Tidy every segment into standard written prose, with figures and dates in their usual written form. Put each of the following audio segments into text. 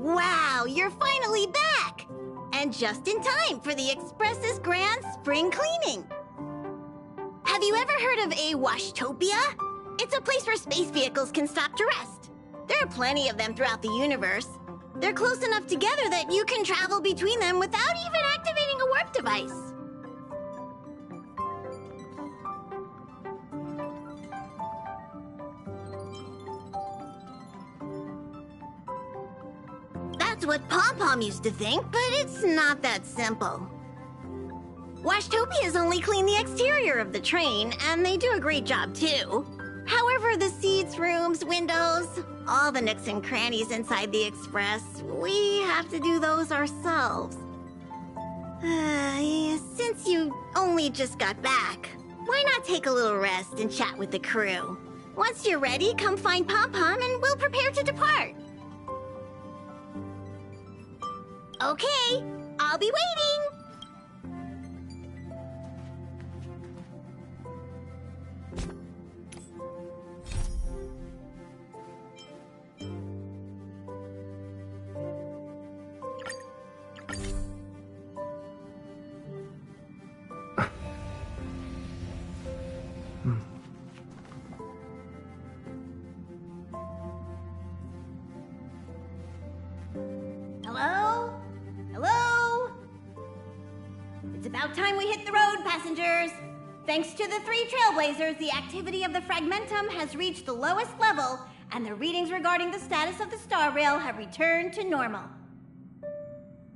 Wow, you're finally back! And just in time for the Express's grand spring cleaning. Have you ever heard of a washtopia? It's a place where space vehicles can stop to rest. There are plenty of them throughout the universe. They're close enough together that you can travel between them without even activating a warp device. That's what Pom-Pom used to think, but it's not that simple. Washtopias only clean the exterior of the train, and they do a great job too. However, the seats, rooms, windows, all the nooks and crannies inside the Express, we have to do those ourselves. Since you only just got back, why not take a little rest and chat with the crew? Once you're ready, come find Pom-Pom and we'll prepare to depart. Okay, I'll be waiting! Hello? Hello? It's about time we hit the road, passengers. Thanks to the 3 Trailblazers, the activity of the Fragmentum has reached the lowest level, and the readings regarding the status of the Star Rail have returned to normal.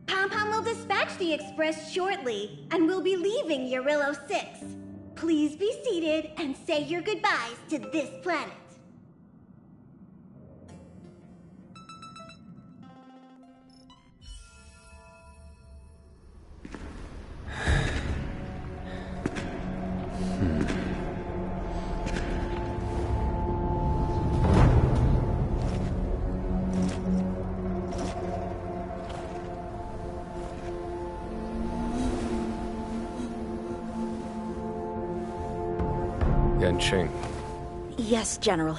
Pom-Pom will dispatch the Express shortly, and we'll be leaving Eurillo 6. Please be seated and say your goodbyes to this planet. Yanqing. Yes, General.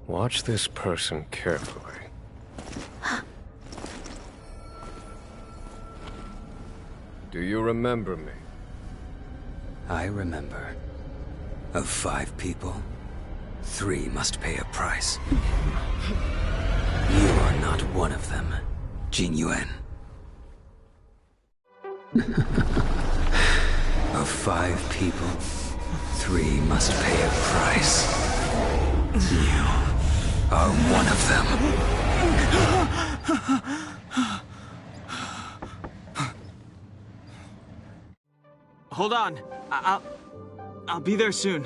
Watch this person carefully. Do you remember me? I remember. Of 5 people, 3 must pay a price. You are not one of them, Jin Yuan. Of 5 people, 3 must pay a price. You are one of them. Hold on. I'll be there soon.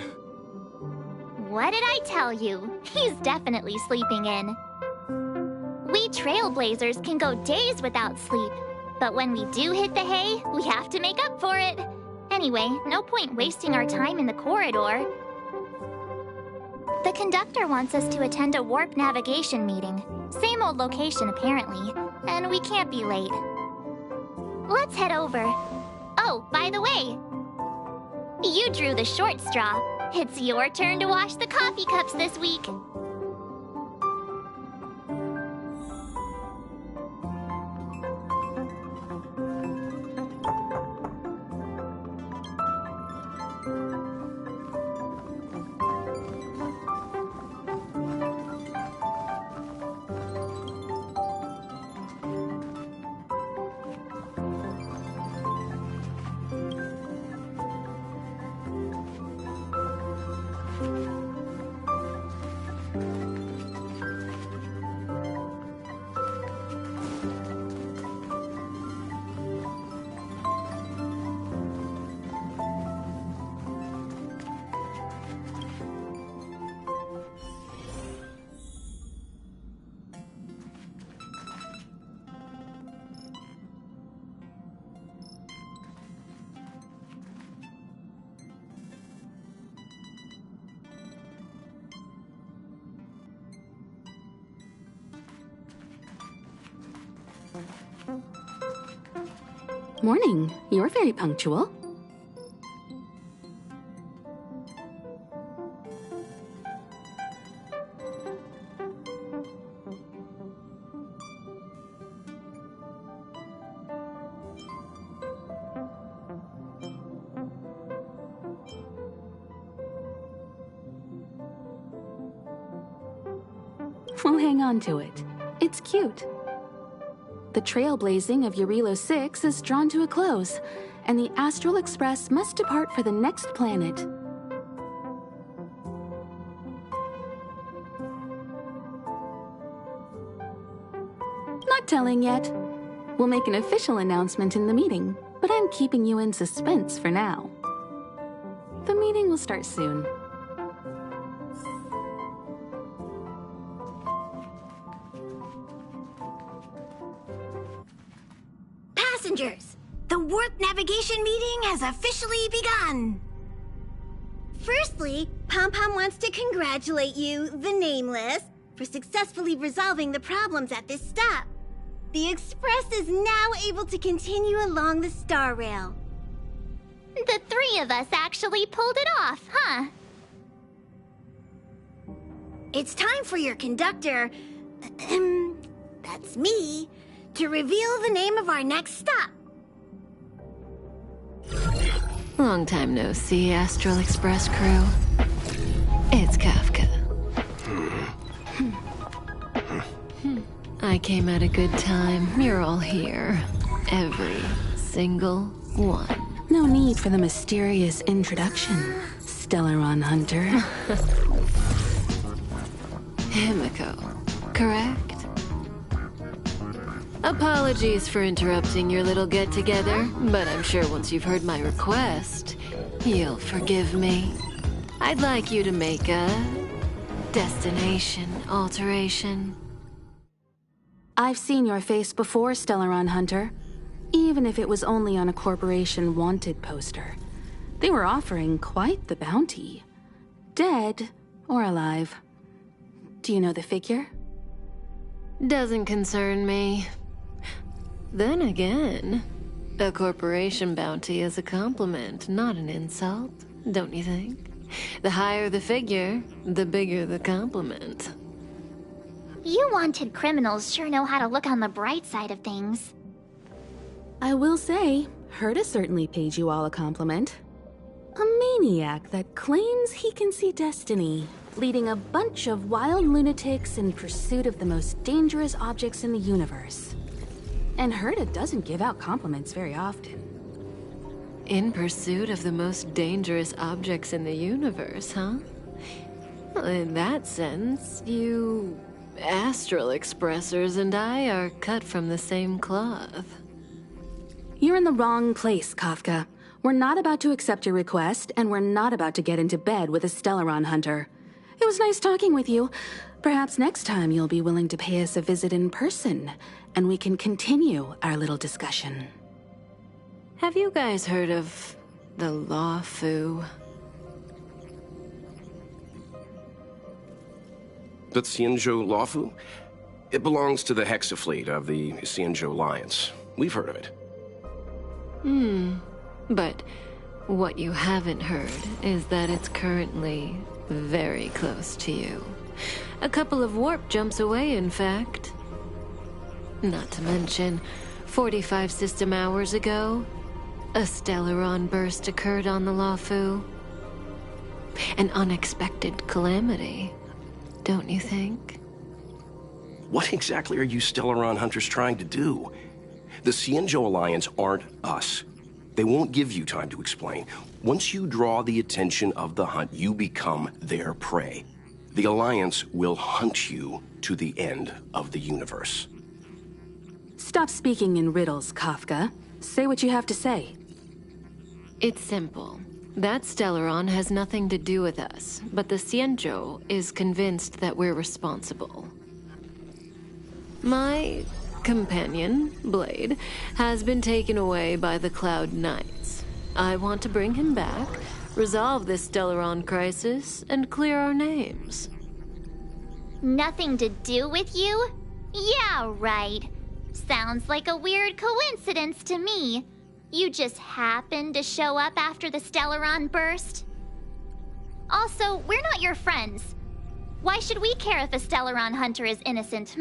What did I tell you? He's definitely sleeping in. We Trailblazers can go days without sleep, but when we do hit the hay, we have to make up for it. Anyway, no point wasting our time in the corridor. The conductor wants us to attend a warp navigation meeting. Same old location, apparently, and we can't be late. Let's head over. Oh, by the way, you drew the short straw. It's your turn to wash the coffee cups this week. Morning. You're very punctual. We'll hang on to it. It's cute. The trailblazing of Eurilo 6 is drawn to a close, and the Astral Express must depart for the next planet. Not telling yet. We'll make an official announcement in the meeting, but I'm keeping you in suspense for now. The meeting will start soon. Passengers, the warp navigation meeting has officially begun. Firstly, Pom-Pom wants to congratulate you, the Nameless, for successfully resolving the problems at this stop. The Express is now able to continue along the Star Rail. The three of us actually pulled it off, huh? It's time for your conductor, that's me, to reveal the name of our next stop. Long time no see, Astral Express crew. It's Kafka. I came at a good time. You're all here. Every single one. No need for the mysterious introduction, Stellaron Hunter. Himiko, correct? Apologies for interrupting your little get-together, but I'm sure once you've heard my request, you'll forgive me. I'd like you to make a destination alteration. I've seen your face before, Stellaron Hunter. Even if it was only on a corporation wanted poster. They were offering quite the bounty. Dead or alive. Do you know the figure? Doesn't concern me. Then again, a corporation bounty is a compliment, not an insult, don't you think? The higher the figure, the bigger the compliment. You wanted criminals sure know how to look on the bright side of things. I will say, Herta certainly paid you all a compliment. A maniac that claims he can see destiny, leading a bunch of wild lunatics in pursuit of the most dangerous objects in the universe. And Herta doesn't give out compliments very often. In pursuit of the most dangerous objects in the universe, huh? Well, in that sense, you Astral Expressers and I are cut from the same cloth. You're in the wrong place, Kafka. We're not about to accept your request, and we're not about to get into bed with a Stellaron Hunter. It was nice talking with you. Perhaps next time you'll be willing to pay us a visit in person, and we can continue our little discussion. Have you guys heard of the Luofu? The Xianzhou Luofu? It belongs to the Hexafleet of the Xianzhou Alliance. We've heard of it. But what you haven't heard is that it's currently very close to you. A couple of warp jumps away, in fact. Not to mention, 45 system hours ago, a Stellaron burst occurred on the Luofu. An unexpected calamity, don't you think? What exactly are you Stellaron hunters trying to do? The Xianzhou Alliance aren't us. They won't give you time to explain. Once you draw the attention of the hunt, you become their prey. The Alliance will hunt you to the end of the universe. Stop speaking in riddles, Kafka. Say what you have to say. It's simple. That Stellaron has nothing to do with us, but the Xianzhou is convinced that we're responsible. My companion, Blade, has been taken away by the Cloud Knights. I want to bring him back, resolve this Stellaron crisis, and clear our names. Nothing to do with you? Yeah, right. Sounds like a weird coincidence to me. You just happened to show up after the Stellaron burst? Also, we're not your friends. Why should we care if a Stellaron hunter is innocent,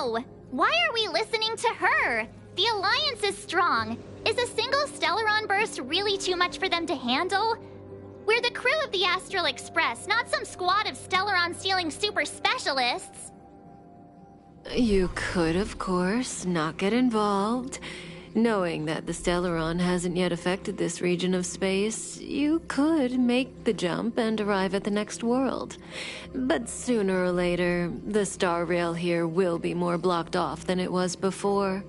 No! Why are we listening to her? The Alliance is strong. Is a single Stellaron burst really too much for them to handle? We're the crew of the Astral Express, not some squad of Stellaron-stealing super specialists. You could, of course, not get involved. Knowing that the Stellaron hasn't yet affected this region of space, you could make the jump and arrive at the next world. But sooner or later, the Star Rail here will be more blocked off than it was before.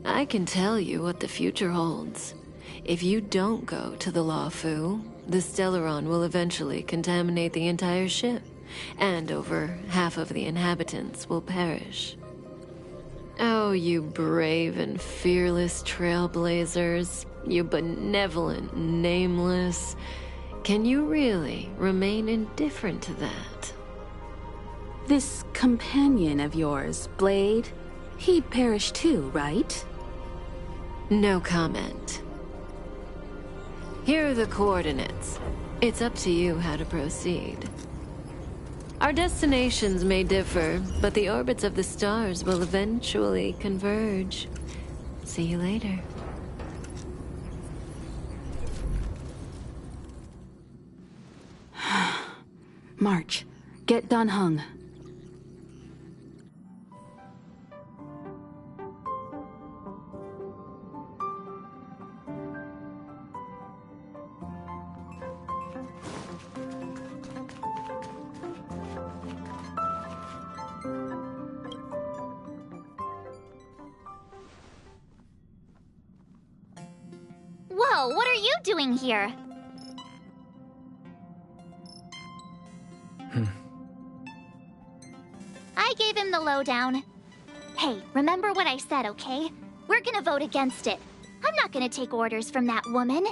I can tell you what the future holds. If you don't go to the Luofu, the Stellaron will eventually contaminate the entire ship, and over half of the inhabitants will perish. Oh, you brave and fearless trailblazers, you benevolent nameless. Can you really remain indifferent to that? This companion of yours, Blade, he'd perish too, right? No comment. Here are the coordinates. It's up to you how to proceed. Our destinations may differ, but the orbits of the stars will eventually converge. See you later. March, get Dan Heng. Whoa, what are you doing here? I gave him the lowdown. Hey, remember what I said, okay? We're gonna vote against it. I'm not gonna take orders from that woman.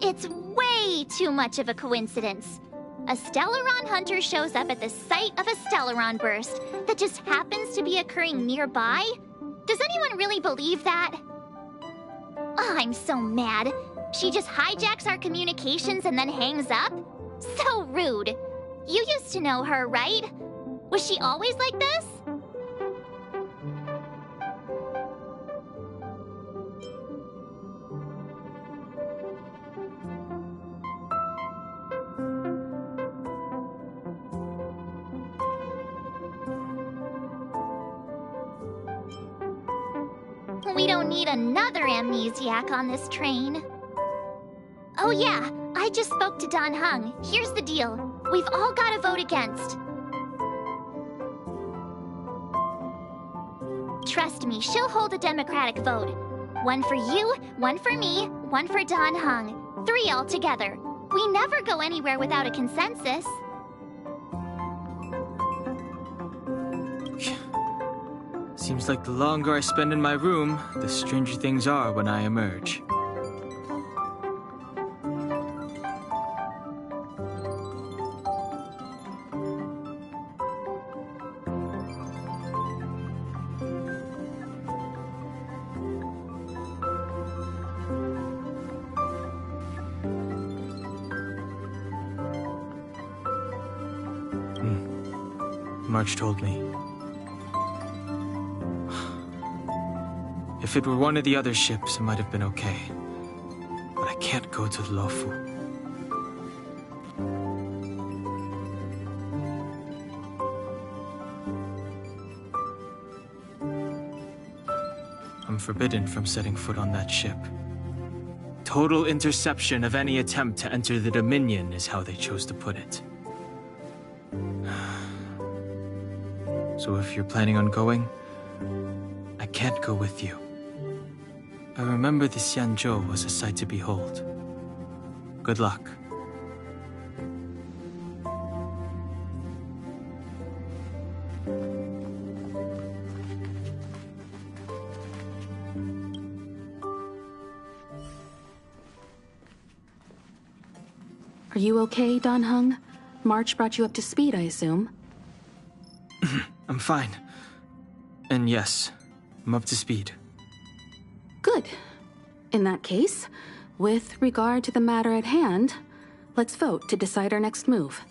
It's way too much of a coincidence. A Stellaron hunter shows up at the site of a Stellaron burst that just happens to be occurring nearby? Does anyone really believe that? Oh, I'm so mad. She just hijacks our communications and then hangs up? So rude. You used to know her, right? Was she always like this? We don't need another amnesiac on this train. Oh yeah, I just spoke to Dan Heng. Here's the deal. We've all got to vote against. Trust me, she'll hold a democratic vote. One for you, one for me, one for Dan Heng. 3 altogether. We never go anywhere without a consensus. Seems like the longer I spend in my room, the stranger things are when I emerge. March told me. If it were one of the other ships, it might have been okay. But I can't go to Luofu. I'm forbidden from setting foot on that ship. Total interception of any attempt to enter the Dominion is how they chose to put it. So if you're planning on going, I can't go with you. I remember the Xianzhou was a sight to behold. Good luck. Are you okay, Dan Heng? March brought you up to speed, I assume. I'm fine. And yes, I'm up to speed. Good. In that case, with regard to the matter at hand, let's vote to decide our next move.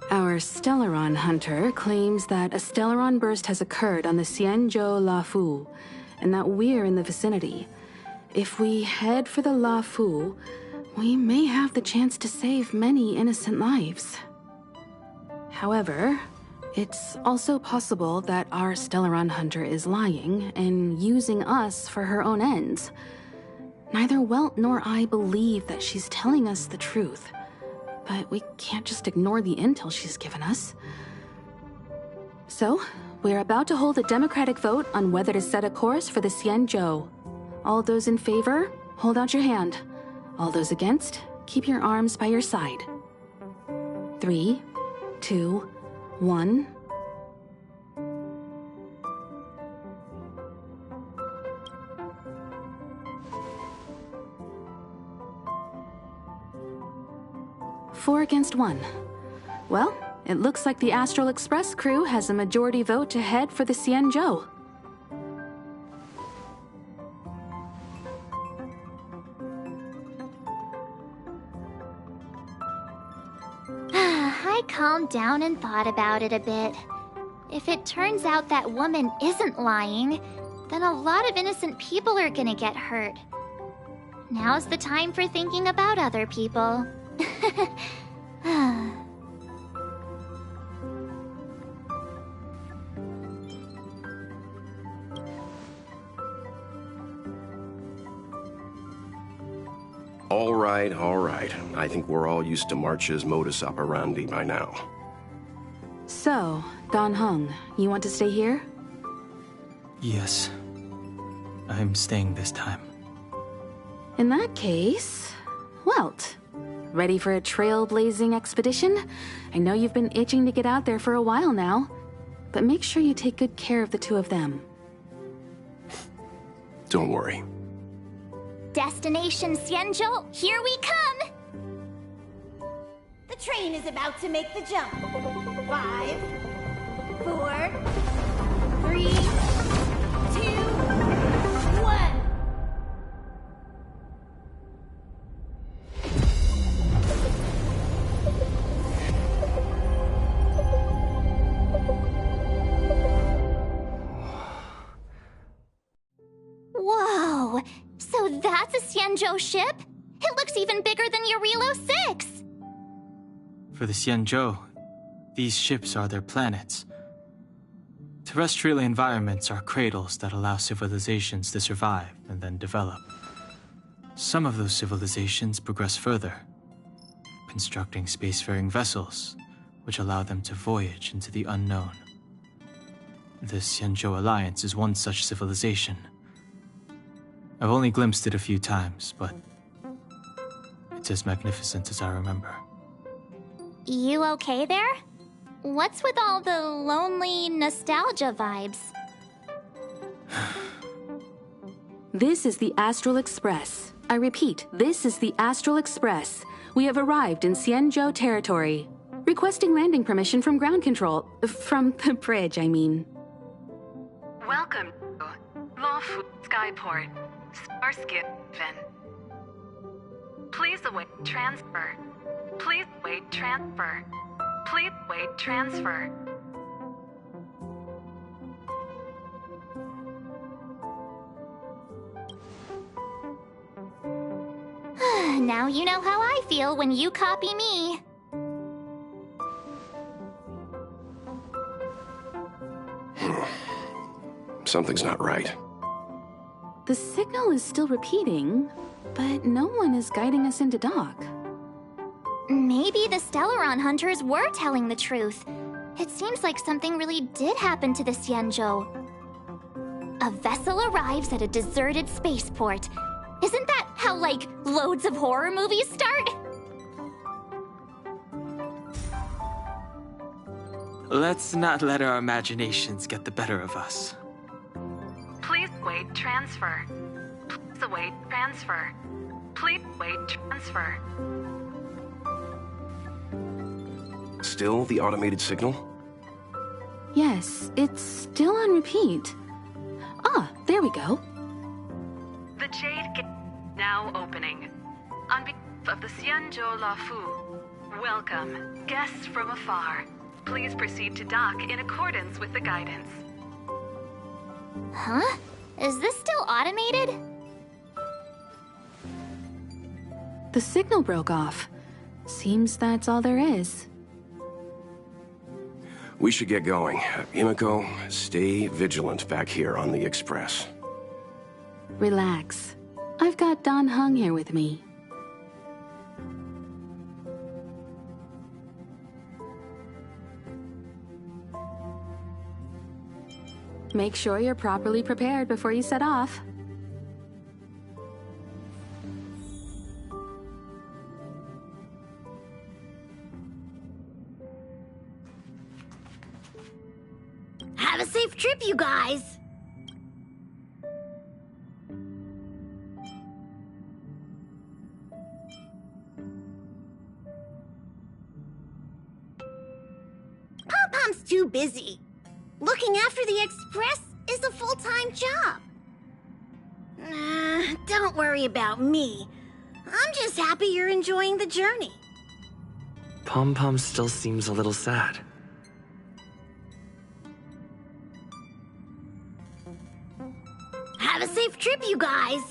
Our Stellaron hunter claims that a Stellaron burst has occurred on the Xianzhou Luofu, and that we're in the vicinity. If we head for the Luofu, we may have the chance to save many innocent lives. However, it's also possible that our Stellaron hunter is lying and using us for her own ends. Neither Welt nor I believe that she's telling us the truth, but we can't just ignore the intel she's given us. So, we're about to hold a democratic vote on whether to set a course for the Xianzhou. All those in favor, hold out your hand. All those against, keep your arms by your side. 3, 2, 1. Four against 1. Well, it looks like the Astral Express crew has a majority vote to head for the Xianzhou. I calmed down and thought about it a bit. If it turns out that woman isn't lying, then a lot of innocent people are gonna get hurt. Now's the time for thinking about other people. All right. I think we're all used to March's modus operandi by now. So, Dan Heng, you want to stay here? Yes. I'm staying this time. In that case, Welt, ready for a trailblazing expedition? I know you've been itching to get out there for a while now, but make sure you take good care of the two of them. Don't worry. Destination Xianzhou, here we come! The train is about to make the jump. 5, 4, 3, 2, 1. Whoa! So that's a Xianzhou ship? It looks even bigger than Eurilo 6! For the Xianzhou, these ships are their planets. Terrestrial environments are cradles that allow civilizations to survive and then develop. Some of those civilizations progress further, constructing spacefaring vessels, which allow them to voyage into the unknown. The Xianzhou Alliance is one such civilization. I've only glimpsed it a few times, but it's as magnificent as I remember. You okay there? What's with all the lonely nostalgia vibes? This is the Astral Express. I repeat, this is the Astral Express. We have arrived in Xianzhou territory. Requesting landing permission from ground control. From the bridge, I mean. Welcome to Luofu Skyport, Starscape. Please await transfer. Please wait transfer. Please wait transfer. Now you know how I feel when you copy me. Something's not right. The signal is still repeating, but no one is guiding us into dock. Maybe the Stellaron hunters were telling the truth. It seems like something really did happen to the Xianzhou. A vessel arrives at a deserted spaceport. Isn't that how, like, loads of horror movies start? Let's not let our imaginations get the better of us. Please wait transfer. Please await transfer. Please wait transfer. Still the automated signal? Yes, it's still on repeat. Ah, there we go. The Jade Gate now opening. On behalf of the Xianzhou Luofu, Welcome, guests from afar. Please proceed to dock in accordance with the guidance. Huh? Is this still automated? The signal broke off. Seems that's all there is. We should get going. Himiko, stay vigilant back here on the Express. Relax. I've got Don Hung here with me. Make sure you're properly prepared before you set off. Have a safe trip, you guys! Pom-Pom's too busy. Looking after the Express is a full-time job. Don't worry about me. I'm just happy you're enjoying the journey. Pom-Pom still seems a little sad. Have a safe trip, you guys!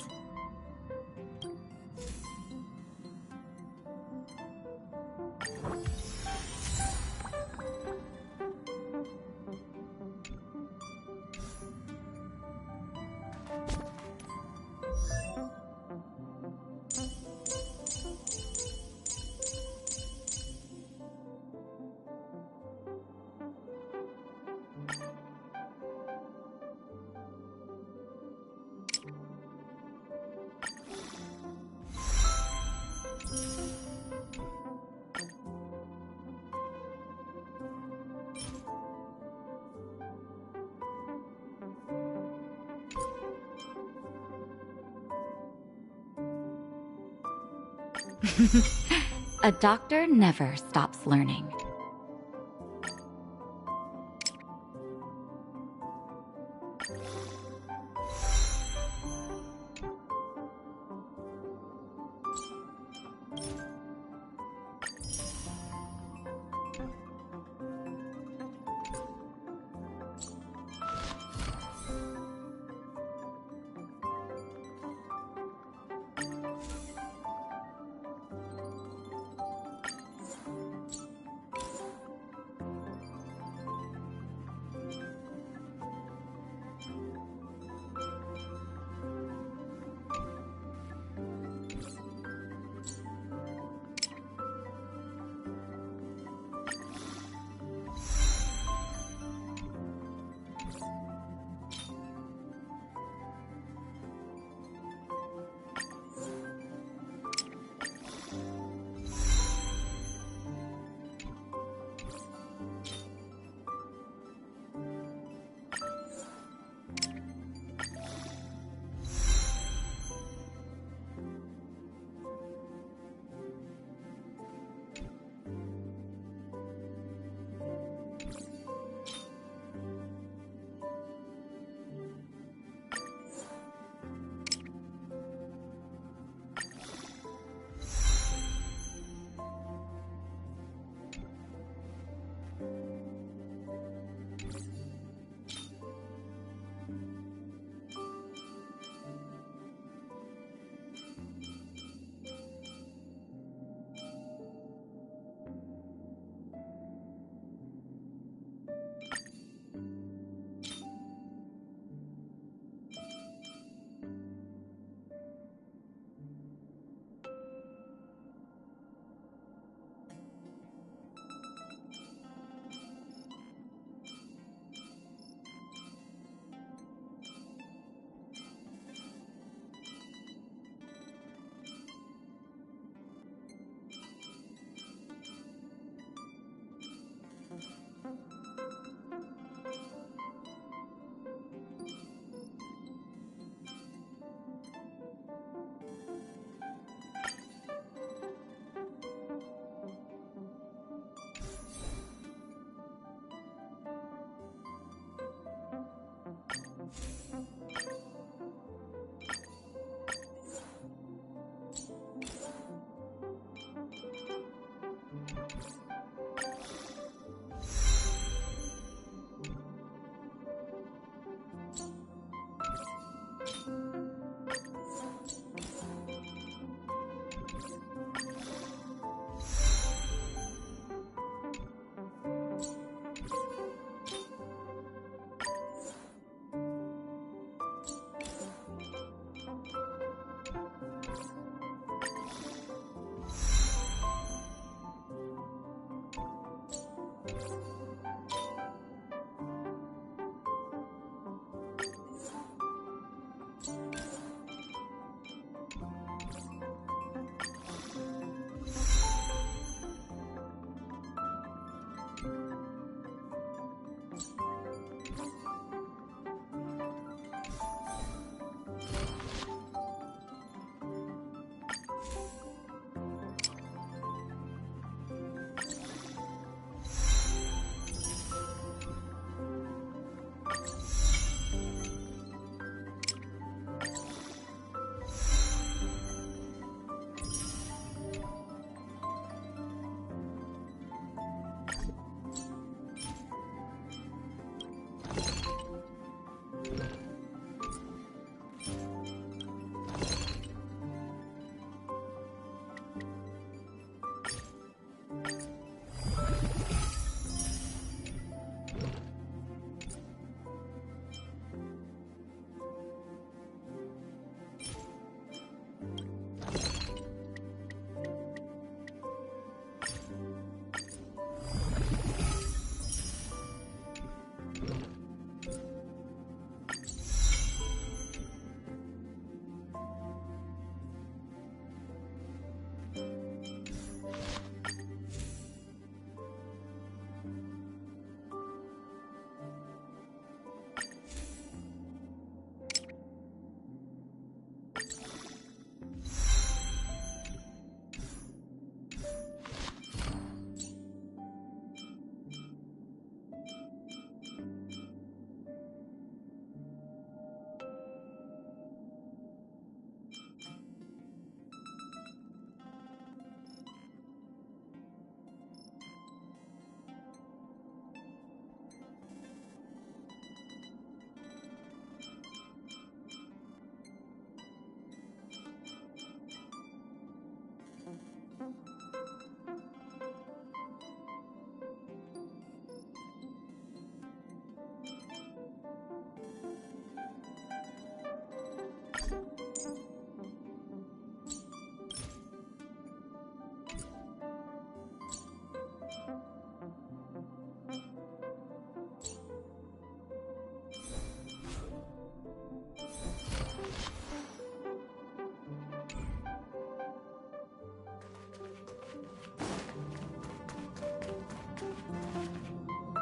A doctor never stops learning.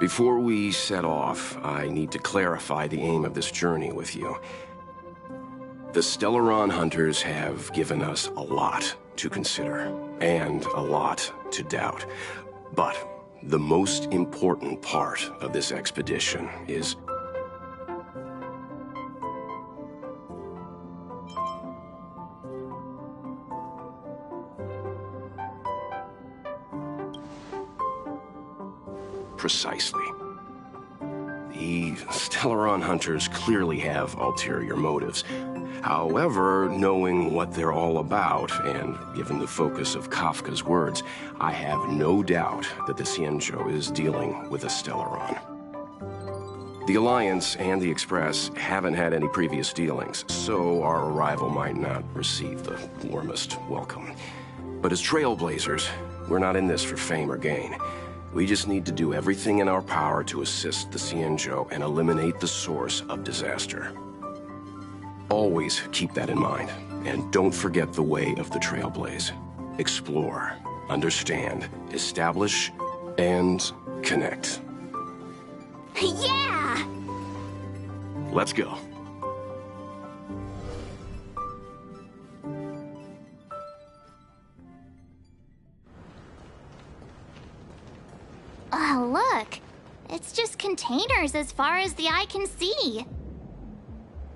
Before we set off, I need to clarify the aim of this journey with you. The Stellaron hunters have given us a lot to consider, and a lot to doubt. But the most important part of this expedition is... Precisely. The Stellaron hunters clearly have ulterior motives. However, knowing what they're all about, and given the focus of Kafka's words, I have no doubt that the Xianzhou is dealing with a Stellaron. The Alliance and the Express haven't had any previous dealings, so our arrival might not receive the warmest welcome. But as trailblazers, we're not in this for fame or gain. We just need to do everything in our power to assist the Xianzhou and eliminate the source of disaster. Always keep that in mind, and don't forget the way of the Trailblaze. Explore, understand, establish, and connect. Yeah! Let's go. Oh, look. It's just containers as far as the eye can see.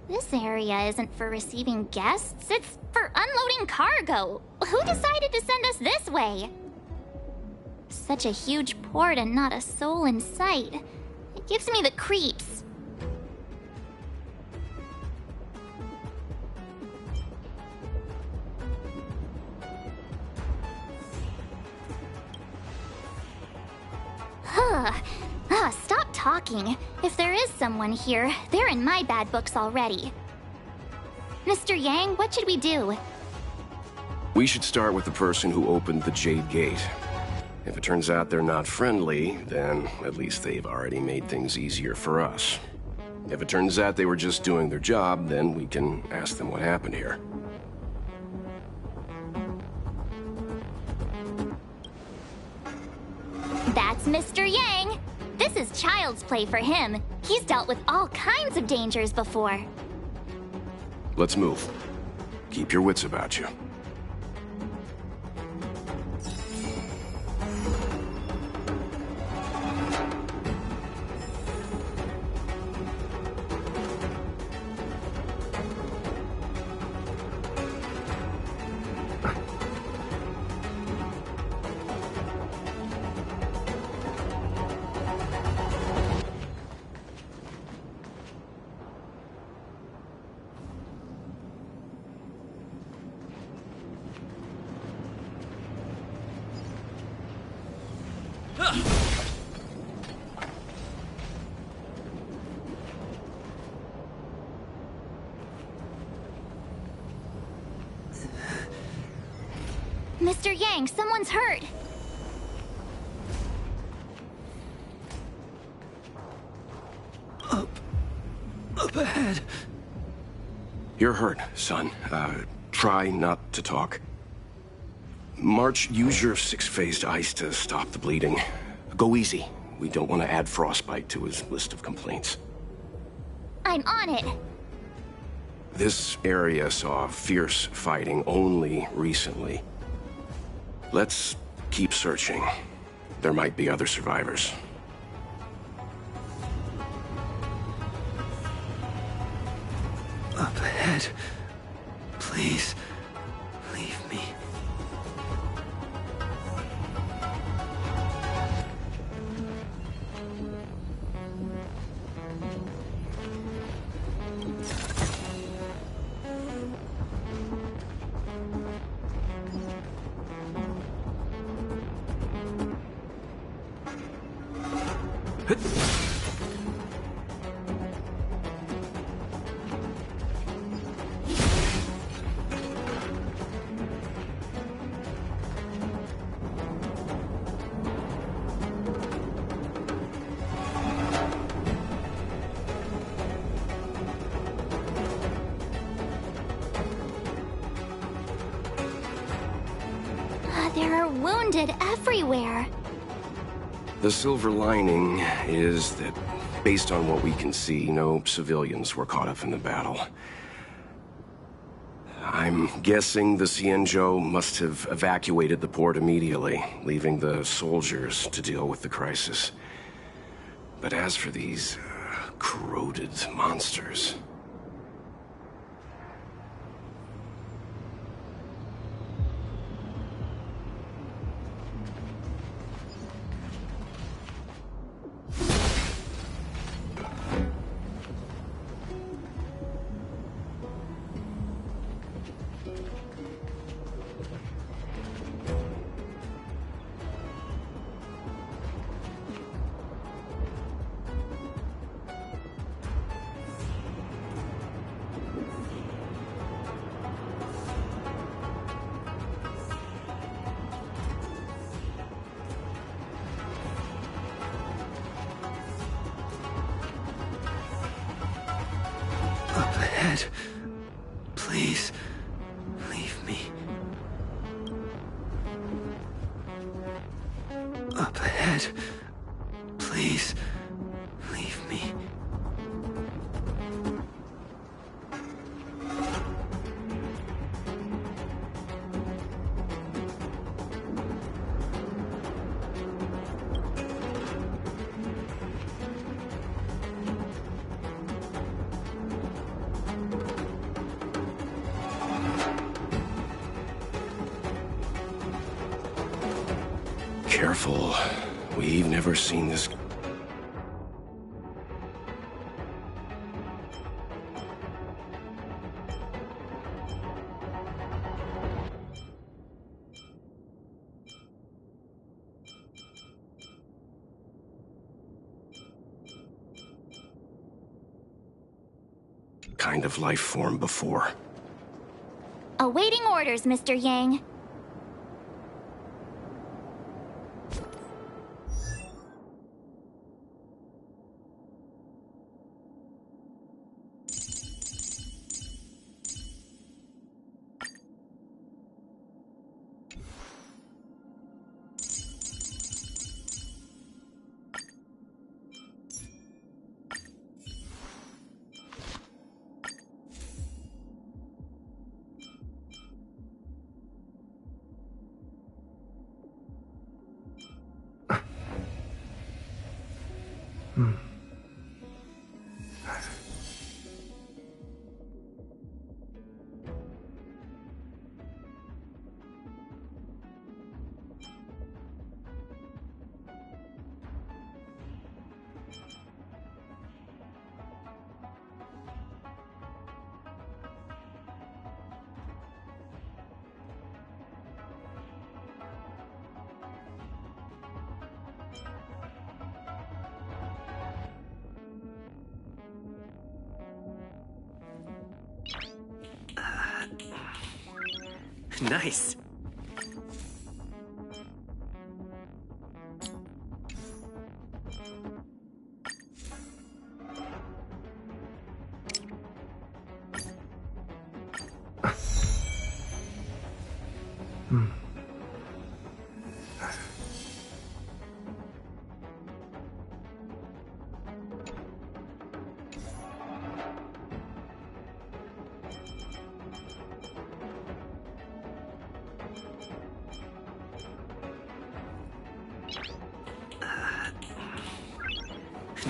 This area isn't for receiving guests, it's for unloading cargo. Who decided to send us this way? Such a huge port and not a soul in sight. It gives me the creeps. Stop talking. If there is someone here, they're in my bad books already. Mr. Yang, what should we do? We should start with the person who opened the Jade Gate. If it turns out they're not friendly, then at least they've already made things easier for us. If it turns out they were just doing their job, then we can ask them what happened here. That's Mr. Yang. This is child's play for him. He's dealt with all kinds of dangers before. Let's move. Keep your wits about you. Mr. Yang, someone's hurt. Up ahead. You're hurt, son. Try not to talk. March, use your six-phased ice to stop the bleeding. Go easy. We don't want to add frostbite to his list of complaints. I'm on it. This area saw fierce fighting only recently. Let's keep searching. There might be other survivors. Up ahead. Please, leave me. There are wounded everywhere. The silver lining is that, based on what we can see, no civilians were caught up in the battle. I'm guessing the Xianzhou must have evacuated the port immediately, leaving the soldiers to deal with the crisis. But as for these corroded monsters... Up ahead. Please, leave me. Up ahead. Please, leave me. Careful. We've never seen this... kind of life form before. Awaiting orders, Mr. Yang. Nice.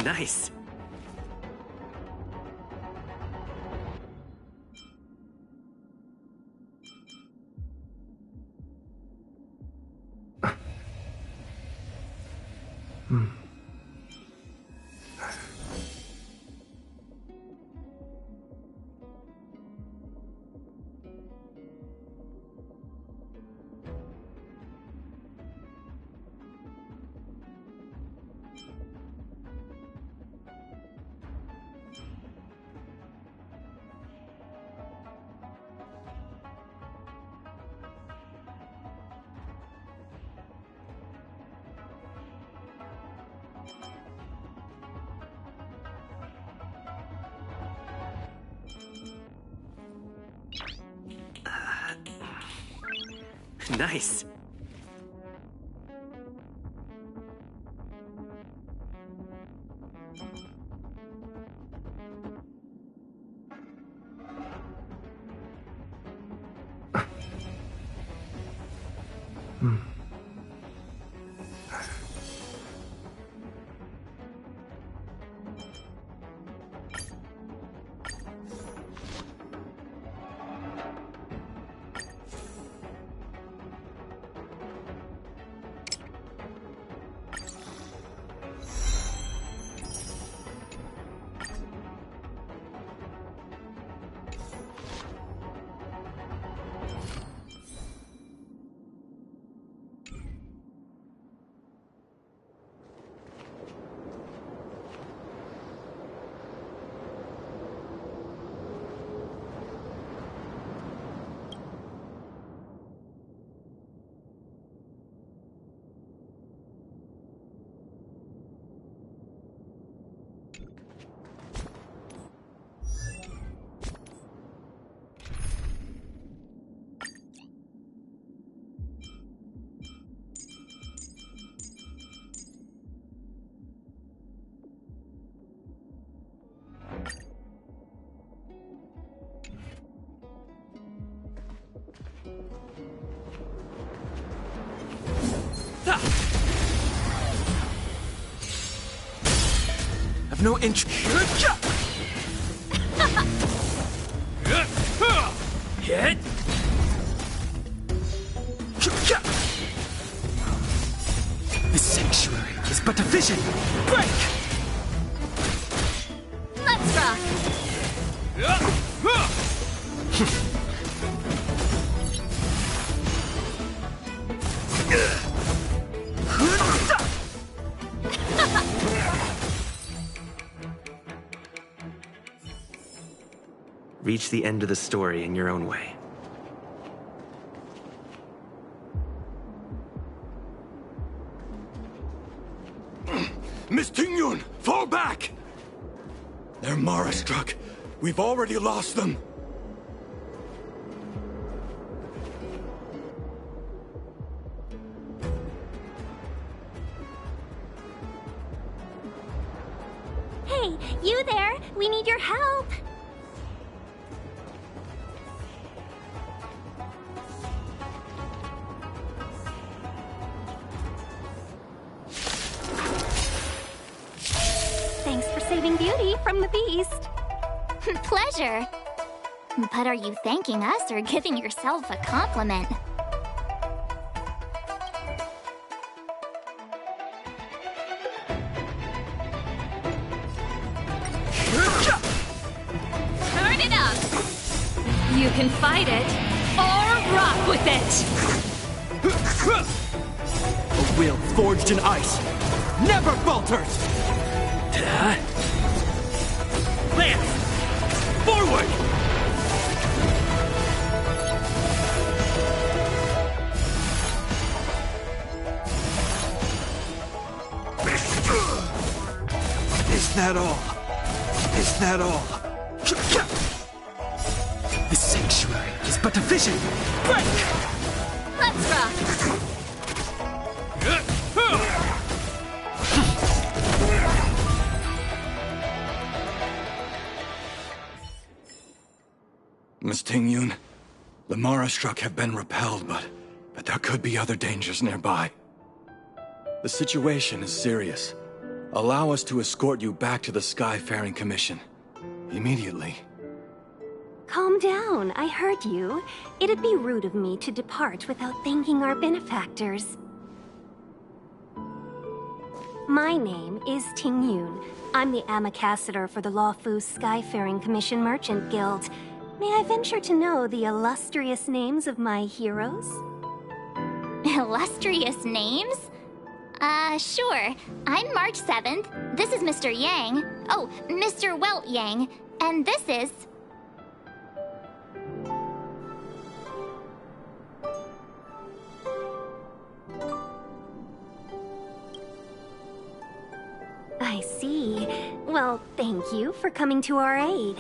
Nice. Nice. I've no interest. Hit. The sanctuary is but a vision. Break. Let's rock. Reach the end of the story in your own way. Miss Tingyun, fall back! They're Mara struck. We've already lost them. Hey, you there? We need your help. Thanks for saving Beauty from the beast. Pleasure. But are you thanking us or giving yourself a compliment? Turn it up! You can fight it, or rock with it! A will forged in ice never falters! Lance! Forward! Is that all? Is that all? The sanctuary is but a vision! Break! Let's rock! Miss Tingyun, the Mara struck have been repelled, but there could be other dangers nearby. The situation is serious. Allow us to escort you back to the Skyfaring Commission. Immediately. Calm down, I heard you. It'd be rude of me to depart without thanking our benefactors. My name is Tingyun. I'm the Ambassador for the Luofu Skyfaring Commission Merchant Guild. May I venture to know the illustrious names of my heroes? Illustrious names? Sure. I'm March 7th. This is Mr. Yang. Oh, Mr. Welt Yang. And this is... I see. Well, thank you for coming to our aid.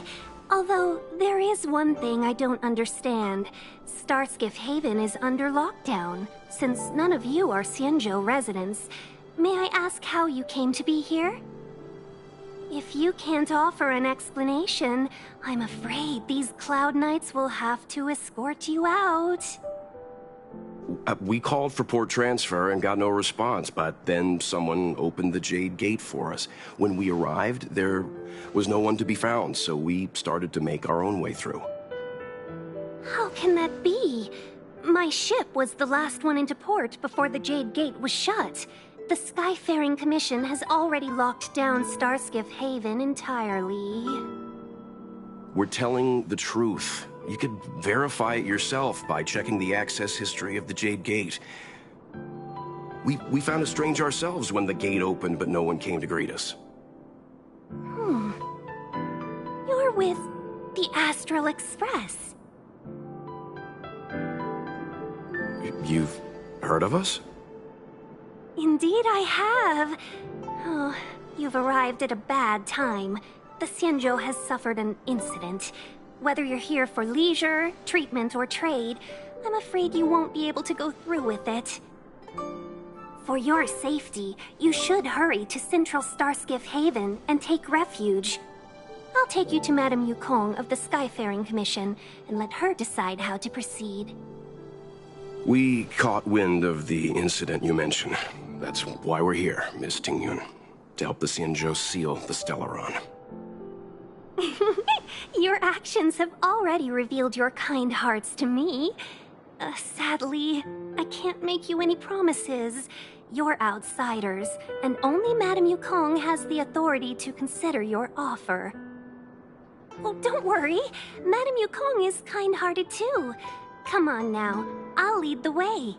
Although, there is one thing I don't understand. Starskiff Haven is under lockdown. Since none of you are Xianzhou residents, may I ask how you came to be here? If you can't offer an explanation, I'm afraid these Cloud Knights will have to escort you out. We called for port transfer and got no response, but then someone opened the Jade Gate for us. When we arrived, there was no one to be found, so we started to make our own way through. How can that be? My ship was the last one into port before the Jade Gate was shut. The Skyfaring Commission has already locked down Starskiff Haven entirely. We're telling the truth. You could verify it yourself by checking the access history of the Jade Gate. We found it strange ourselves when the gate opened, but no one came to greet us. You're with the Astral Express. You've heard of us? Indeed I have. Oh, you've arrived at a bad time. The Xianzhou has suffered an incident. Whether you're here for leisure, treatment, or trade, I'm afraid you won't be able to go through with it. For your safety, you should hurry to Central Starskiff Haven and take refuge. I'll take you to Madame Yukong of the Skyfaring Commission and let her decide how to proceed. We caught wind of the incident you mentioned. That's why we're here, Miss Tingyun, to help the Xianzhou seal the Stellaron. Your actions have already revealed your kind hearts to me. Sadly, I can't make you any promises. You're outsiders, and only Madame Yukong has the authority to consider your offer. Oh, don't worry. Madame Yukong is kind-hearted too. Come on now, I'll lead the way.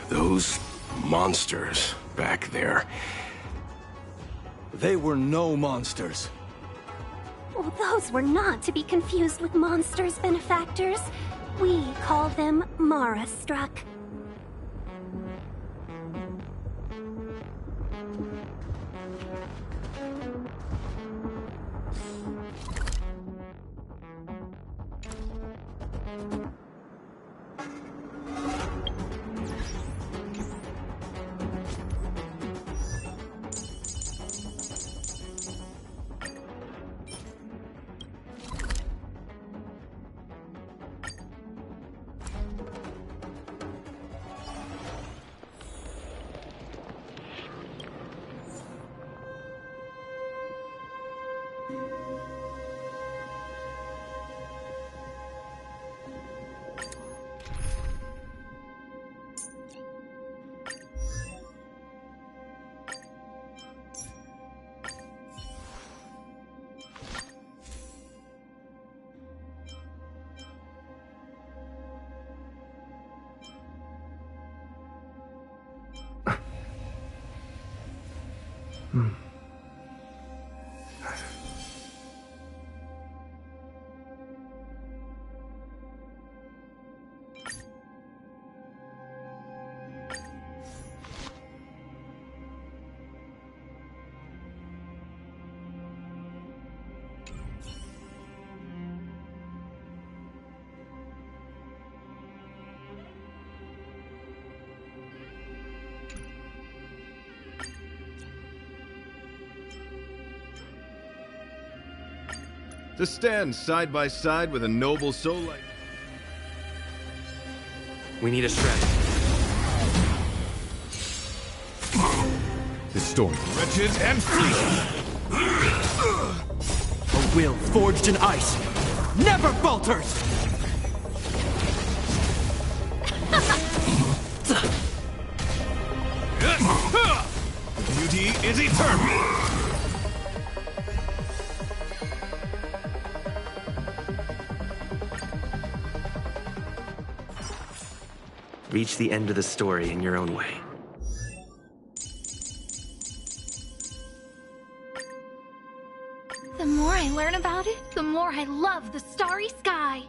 Those monsters back there. They were no monsters. Oh, those were not to be confused with monsters, benefactors. We call them Mara-struck. To stand side by side with a noble soul like... We need a strategy. This storm is wretched and fleeting. A will forged in ice never falters! Beauty is eternal. Reach the end of the story in your own way. The more I learn about it, the more I love the starry sky.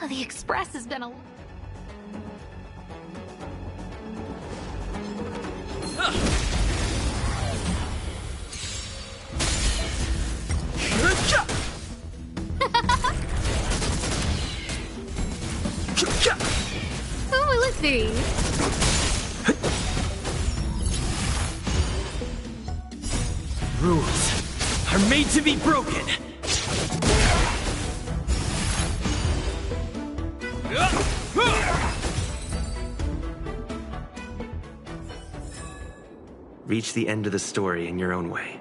The Express has been a... Oh, let's see. Rules are made to be broken. Reach the end of the story in your own way.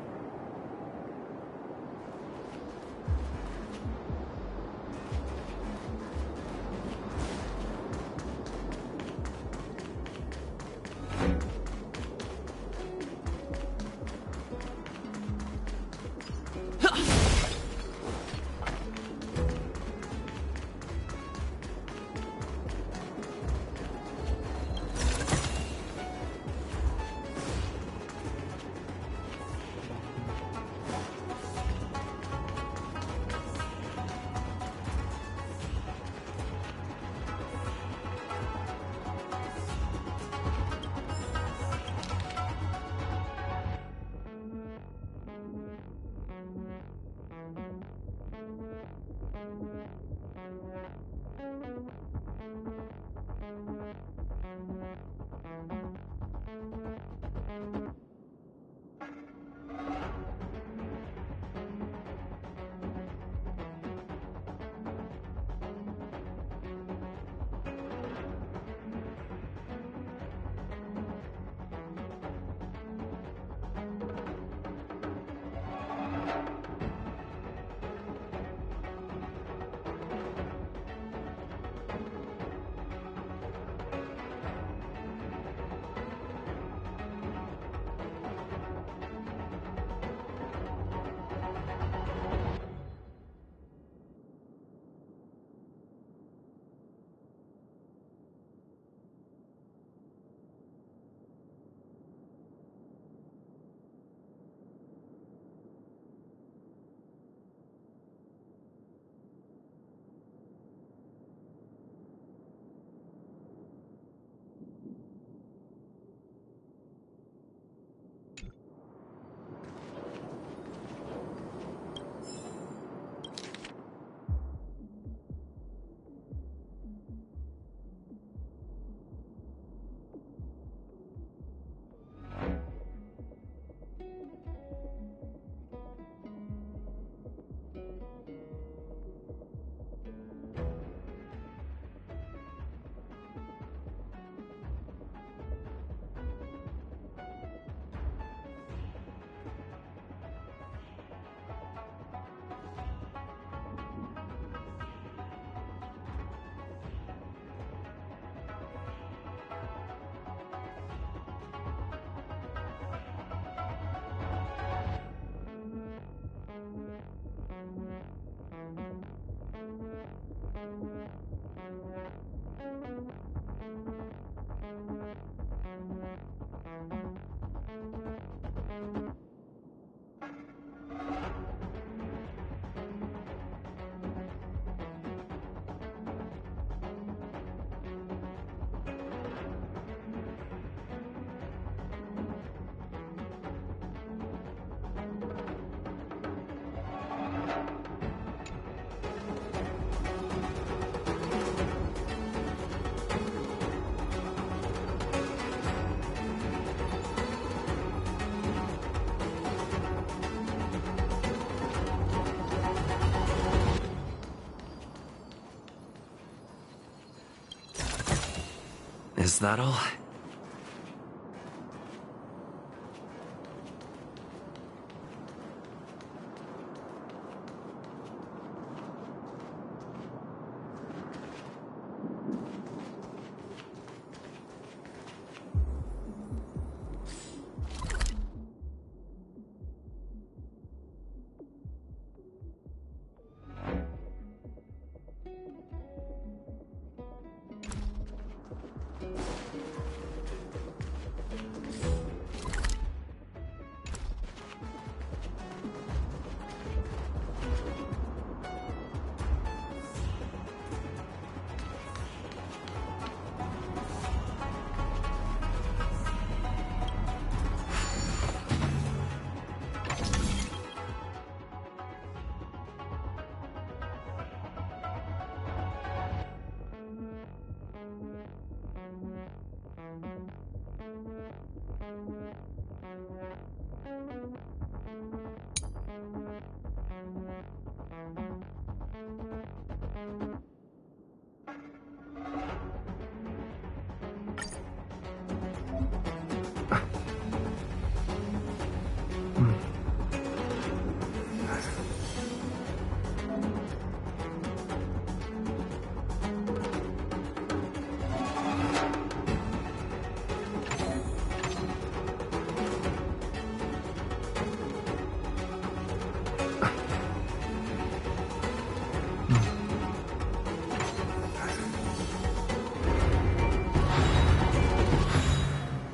Is that all?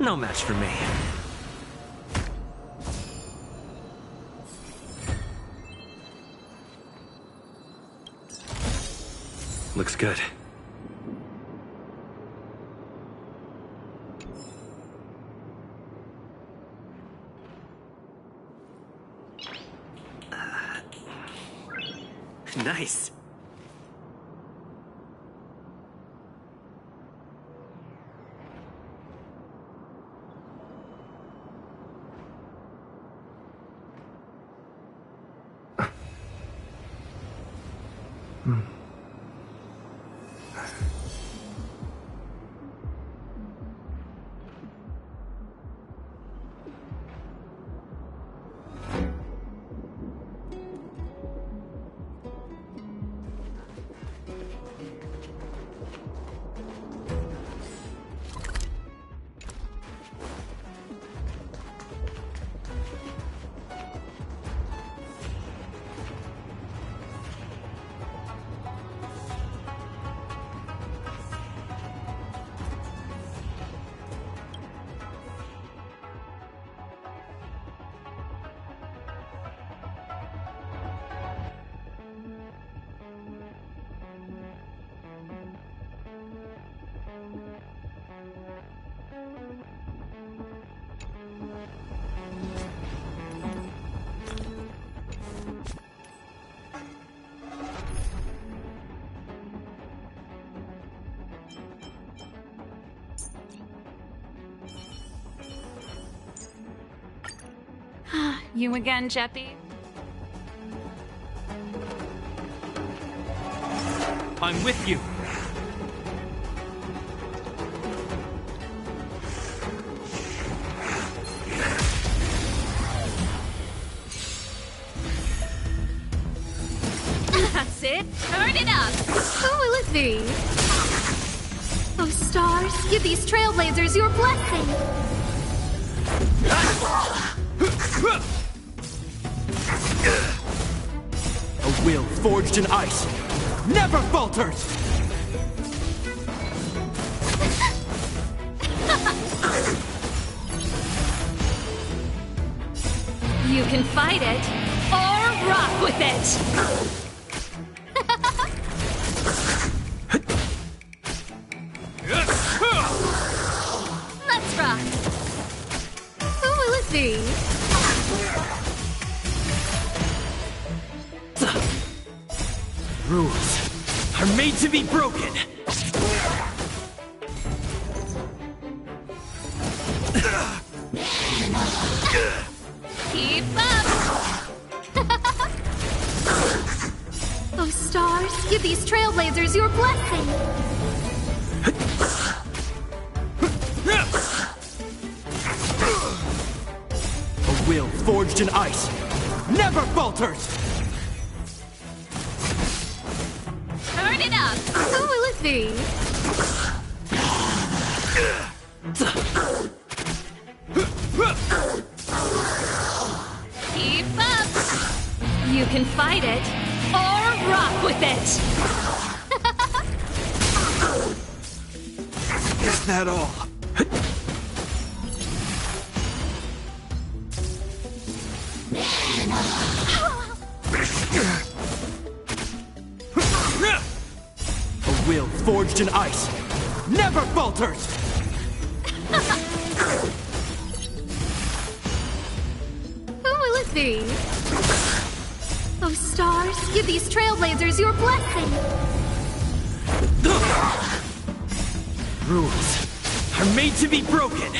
No match for me. Looks good. Nice. You again, Jeppy? I'm with you. That's it. Turn it up. Who will it be? Oh, stars, give these trailblazers your blessing. A will forged in ice never falters! You can fight it or rock with it. Let's rock. Who will it be? Rules are made to be broken. Keep up. Oh, stars, give these trailblazers your blessing. A will forged in ice never falters! Turn it up. Who will it be? Keep up. You can fight it or rock with it. Is that all? A will forged in ice never falters! Who will it be? Oh, stars, give these trailblazers your blessing. Rules are made to be broken!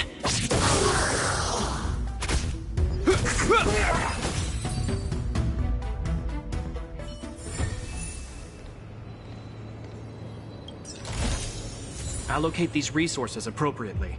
Allocate these resources appropriately.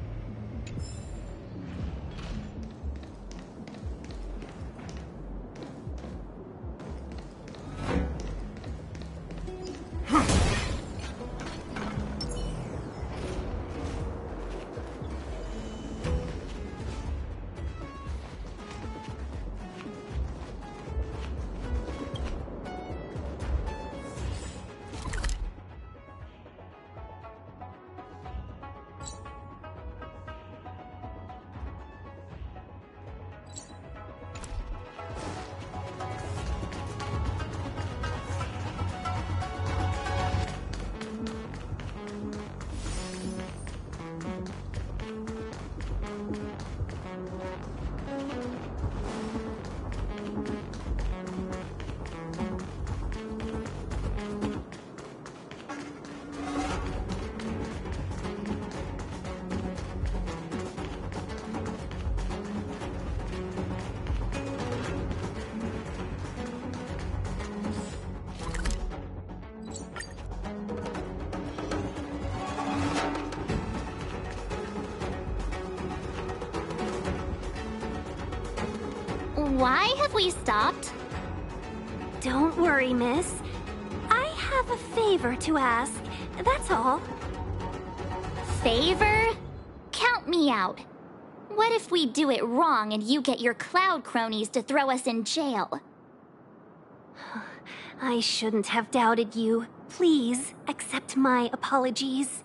Why have we stopped? Don't worry, miss. I have a favor to ask, that's all. Favor? Count me out. What if we do it wrong and you get your cloud cronies to throw us in jail? I shouldn't have doubted you. Please, accept my apologies.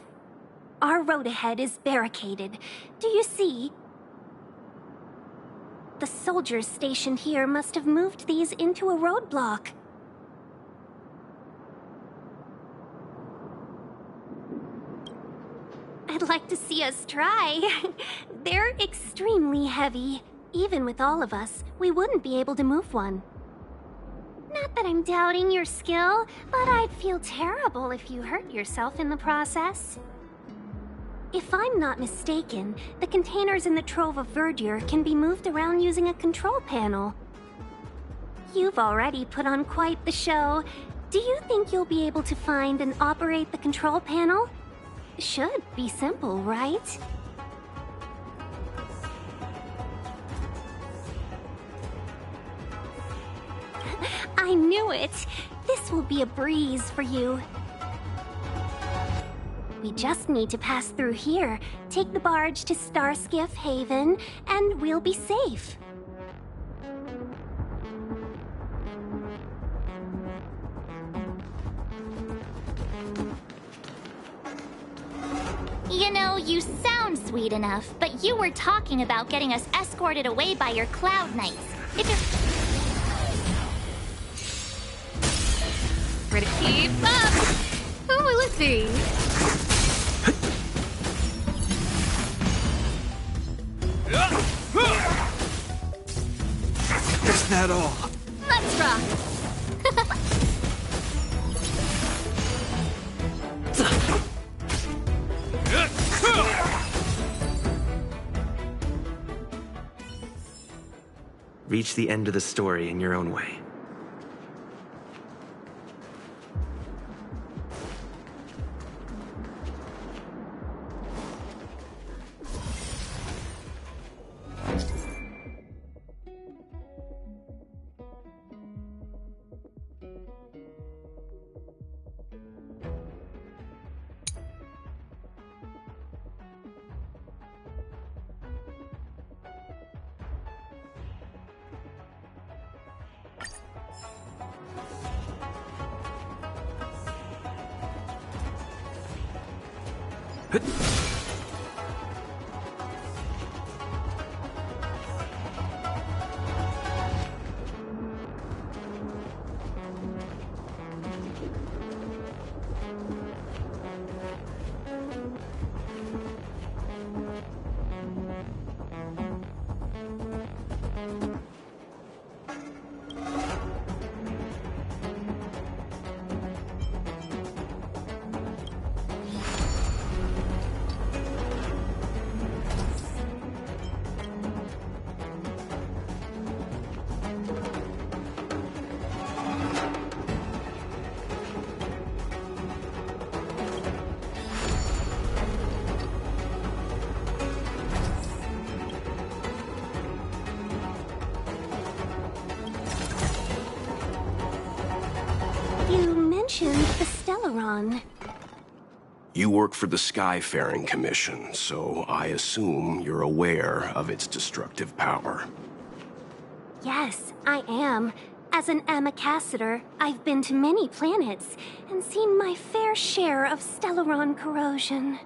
Our road ahead is barricaded. Do you see? The soldiers stationed here must have moved these into a roadblock. I'd like to see us try. They're extremely heavy. Even with all of us, we wouldn't be able to move one. Not that I'm doubting your skill, but I'd feel terrible if you hurt yourself in the process. If I'm not mistaken, the containers in the Trove of Verdure can be moved around using a control panel. You've already put on quite the show. Do you think you'll be able to find and operate the control panel? Should be simple, right? I knew it! This will be a breeze for you. We just need to pass through here, take the barge to Starskiff Haven, and we'll be safe. You know, you sound sweet enough, but you were talking about getting us escorted away by your Cloud Knights. If you're... Ready to keep up! Who will it be? Is that all? Let's rock! Reach the end of the story in your own way. The Stellaron. You work for the Skyfaring Commission, so I assume you're aware of its destructive power. Yes, I am. As an Amicassator, I've been to many planets and seen my fair share of Stellaron corrosion.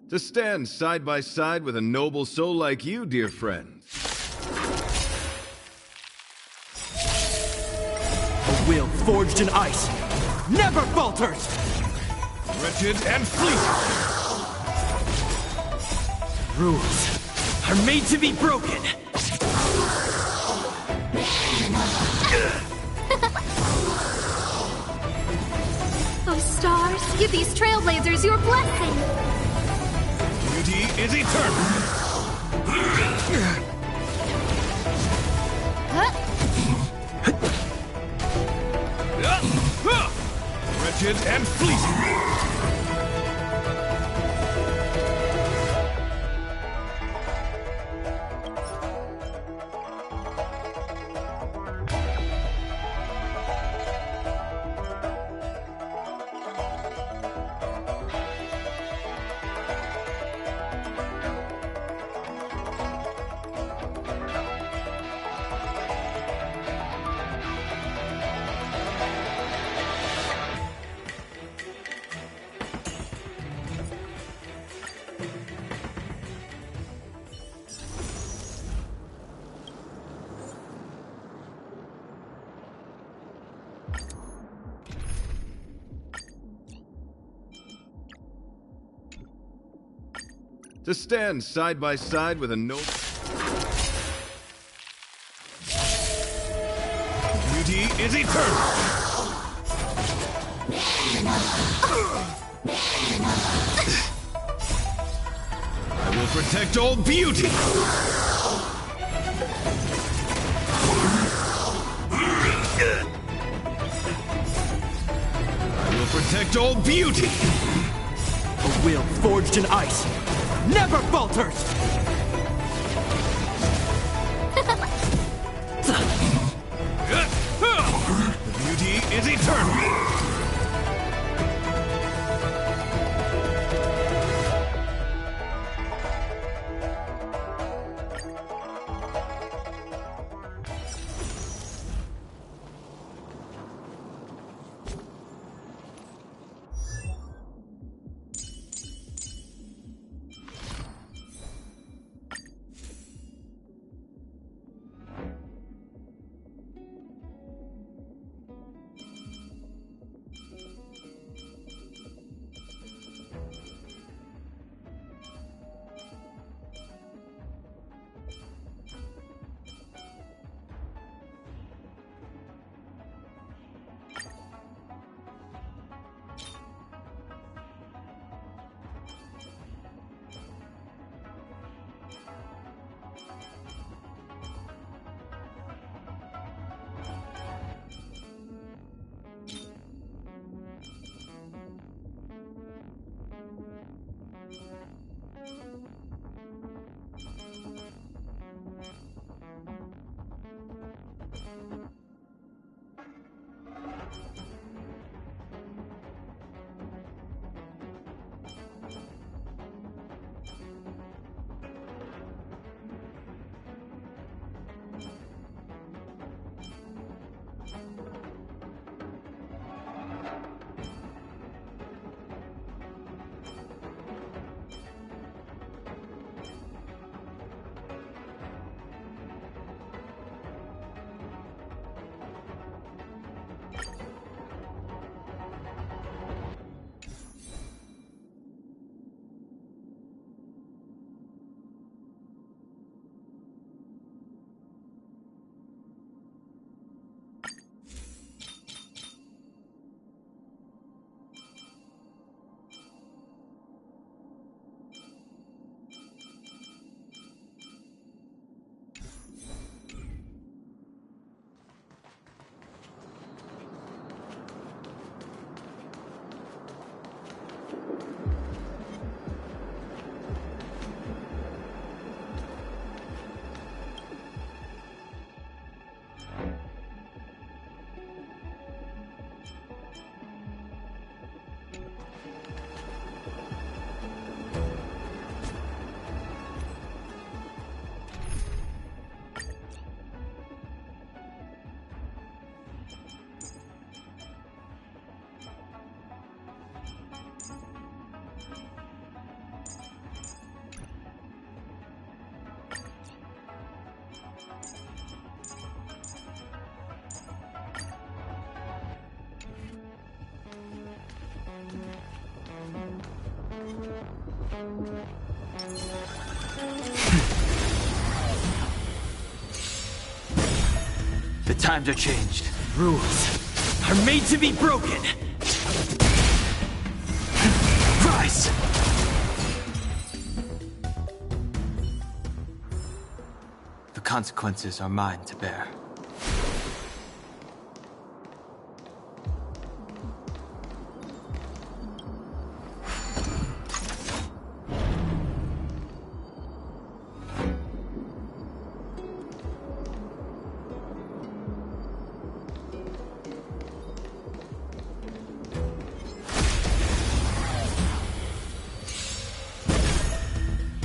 To stand side by side with a noble soul like you, dear friend. A will forged in ice never falters! Wretched and fleeting! Rules are made to be broken! Oh, stars, give these trailblazers your blessing! Beauty is eternal! Wretched and fleeting! To stand side by side with a noble... Beauty is eternal! I will protect all beauty! I will protect all beauty! A will forged in ice never falters! Beauty is eternal! The times are changed. Rules are made to be broken. Rise! The consequences are mine to bear.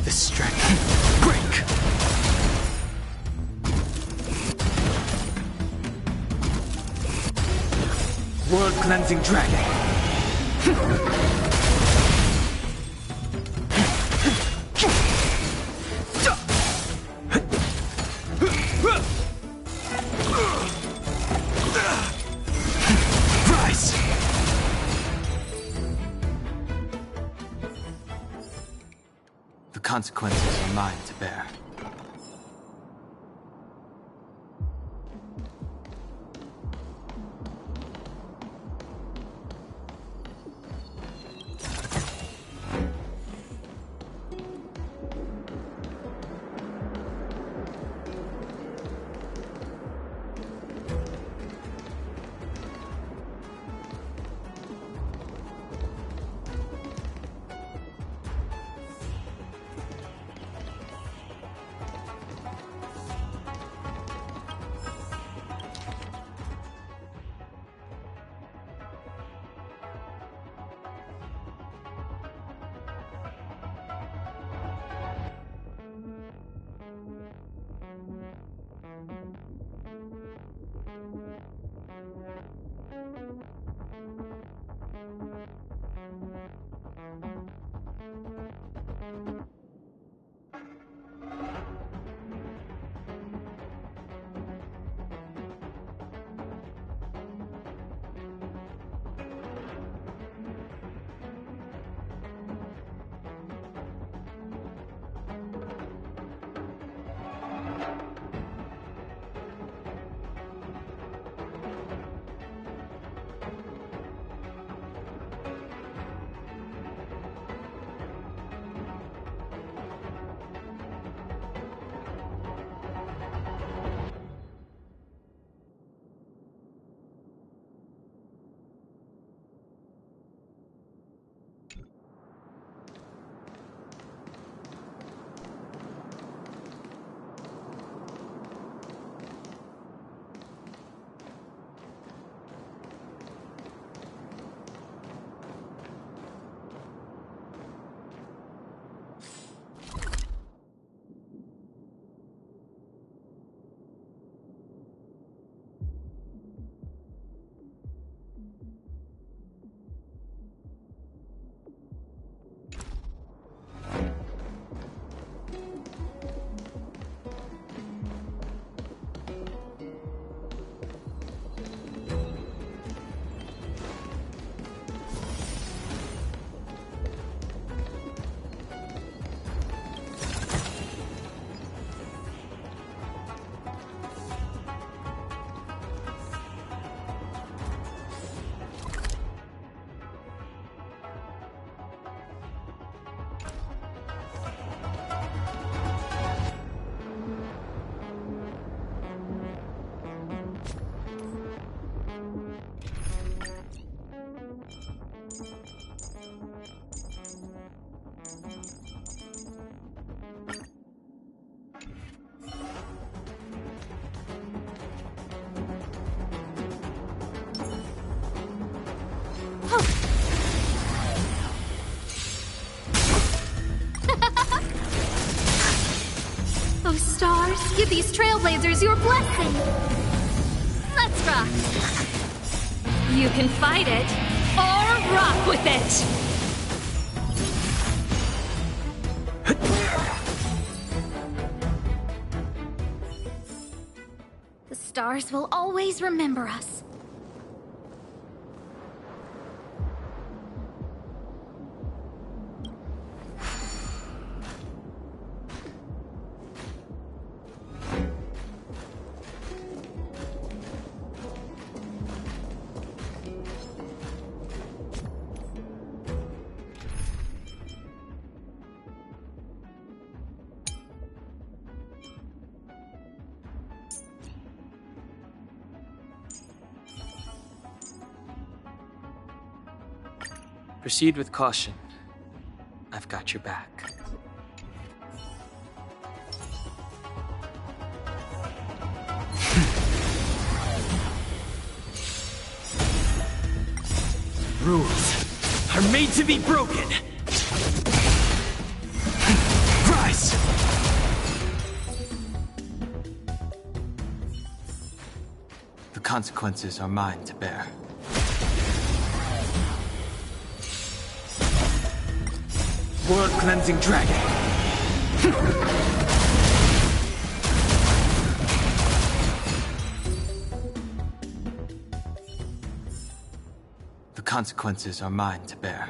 The strength. Break! World-cleansing dragon. Rise! The consequences are mine to bear. Those stars, give these trailblazers your blessing! Let's rock! You can fight it, or rock with it! The stars will always remember us. Proceed with caution. I've got your back. Rules are made to be broken. Rise! The consequences are mine to bear. World-cleansing dragon. The consequences are mine to bear.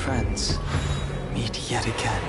Friends, meet yet again.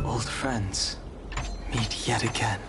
Old friends meet yet again.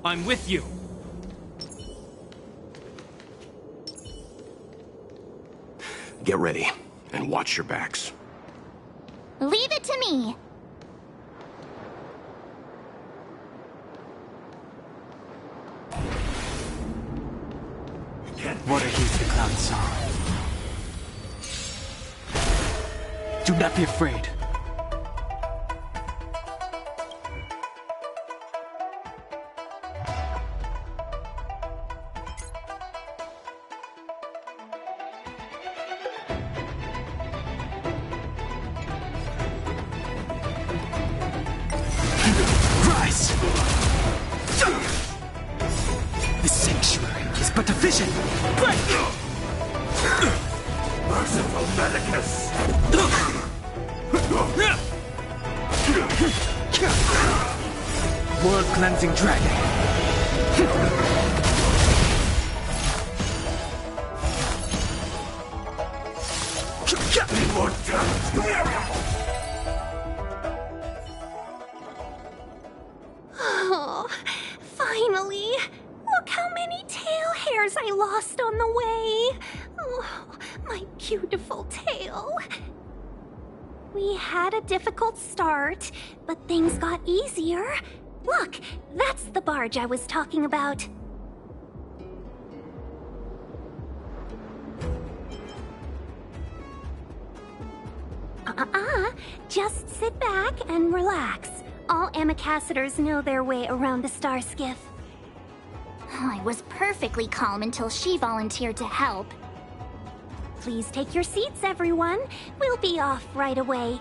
I'm with you. Get ready, and watch your backs. Leave it to me. What are these the cloud saw? Do not be afraid. position! Break! Merciful Medicus! World-cleansing dragon! Oh, finally! Look how many tail hairs I lost on the way! Oh, my beautiful tail. We had a difficult start, but things got easier. Look, that's the barge I was talking about. Just sit back and relax. All ambassadors know their way around a star skiff. I was perfectly calm until she volunteered to help. Please take your seats, everyone. We'll be off right away.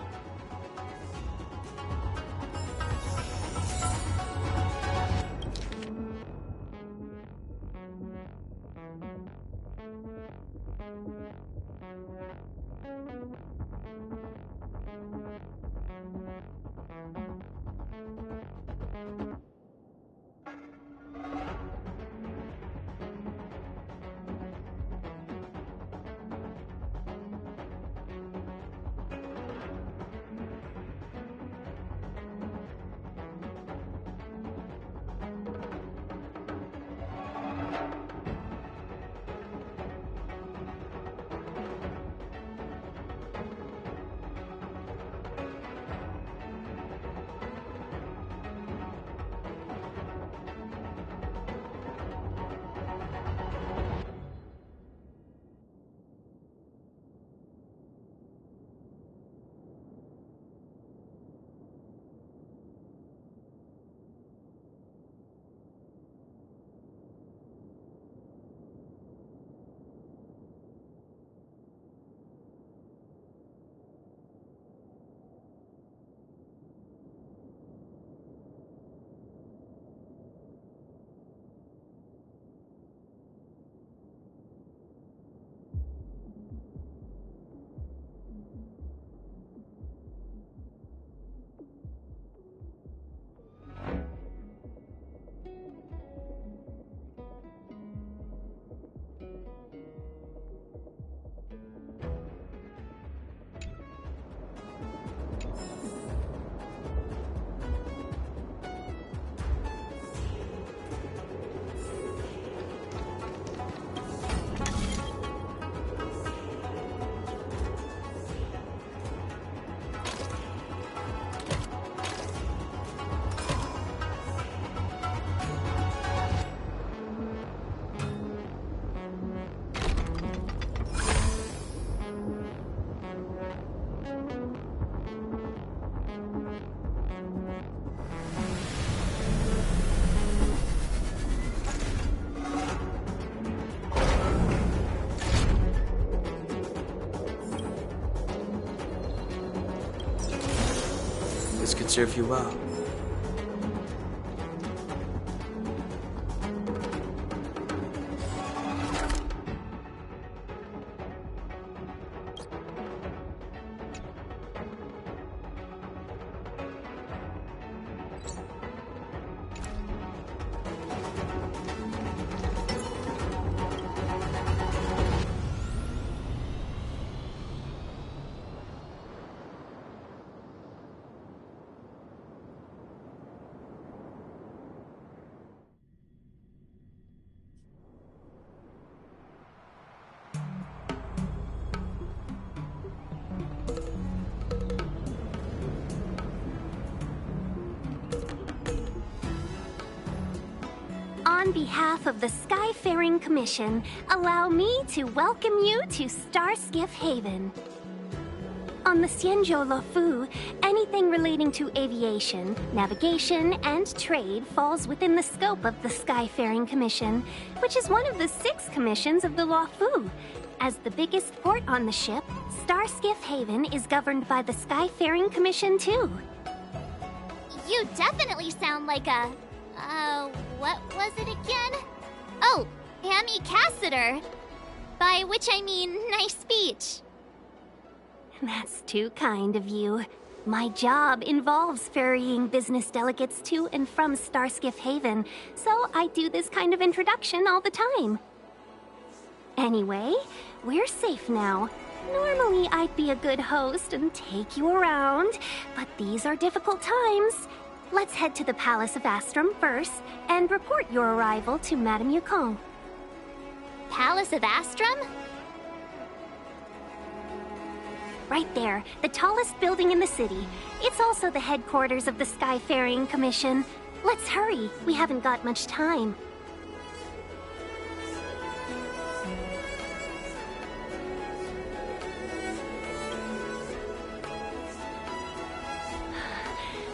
This could serve you well. On behalf of the Skyfaring Commission, allow me to welcome you to Starskiff Haven. On the Xianzhou Luofu, anything relating to aviation, navigation, and trade falls within the scope of the Skyfaring Commission, which is one of the 6 commissions of the Luofu. As the biggest port on the ship, Starskiff Haven is governed by the Skyfaring Commission too. You definitely sound like a... what was it again? Oh, Amy Cassiter. By which I mean nice speech. That's too kind of you. My job involves ferrying business delegates to and from Starskiff Haven, so I do this kind of introduction all the time. Anyway, we're safe now. Normally, I'd be a good host and take you around, but these are difficult times. Let's head to the Palace of Astrum first and report your arrival to Madame Yukong. Palace of Astrum? Right there, the tallest building in the city. It's also the headquarters of the Skyfaring Commission. Let's hurry, we haven't got much time.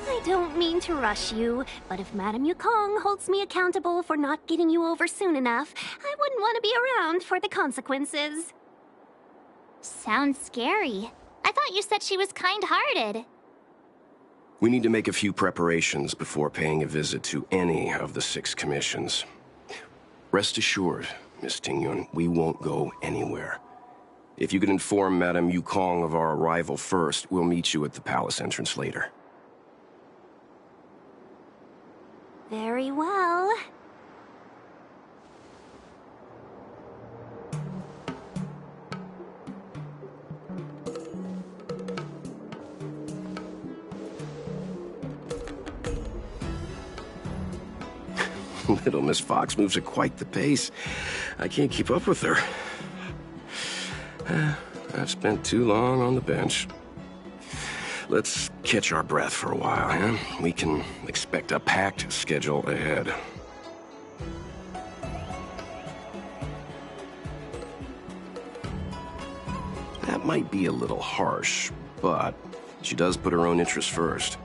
I don't mean to rush you, but if Madame Yukong holds me accountable for not getting you over soon enough, I wouldn't want to be around for the consequences. Sounds scary. I thought you said she was kind-hearted. We need to make a few preparations before paying a visit to any of the 6 commissions. Rest assured, Miss Tingyun, we won't go anywhere. If you could inform Madame Yukong of our arrival first, we'll meet you at the palace entrance later. Very well. Little Miss Fox moves at quite the pace. I can't keep up with her. I've spent too long on the bench. Let's catch our breath for a while, huh? We can expect a packed schedule ahead. That might be a little harsh, but she does put her own interests first.